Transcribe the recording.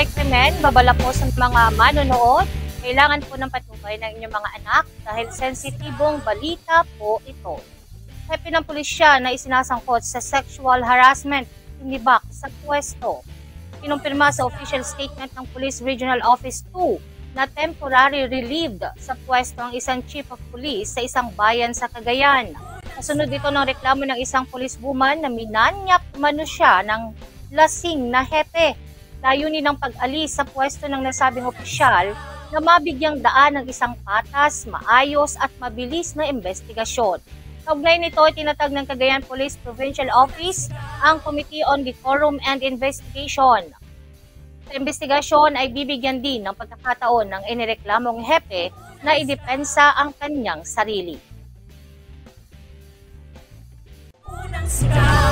Barangay Krimen, babala po sa mga manonood, kailangan po ng patnubay ng inyong mga anak dahil sensitibong balita po ito. Hepe ng pulisya na isinasangkot sa sexual harassment, tinibak sa pwesto. Kinumpirma sa official statement ng Police Regional Office 2 na temporary relieved sa pwesto ang isang chief of police sa isang bayan sa Cagayan. Kasunod dito ng reklamo ng isang policewoman na minanyap umano siya ng lasing na hepe. Layunin ng pag-alis sa pwesto ng nasabing opisyal na mabigyang daan ng isang patas, maayos at mabilis na investigasyon. Kaugnay nito, tinatag ng Cagayan Police Provincial Office ang Committee on Decorum and Investigation. Sa investigasyon ay bibigyan din ng pagkakataon ng inireklamong hepe na idepensa ang kanyang sarili. Unang sigaw.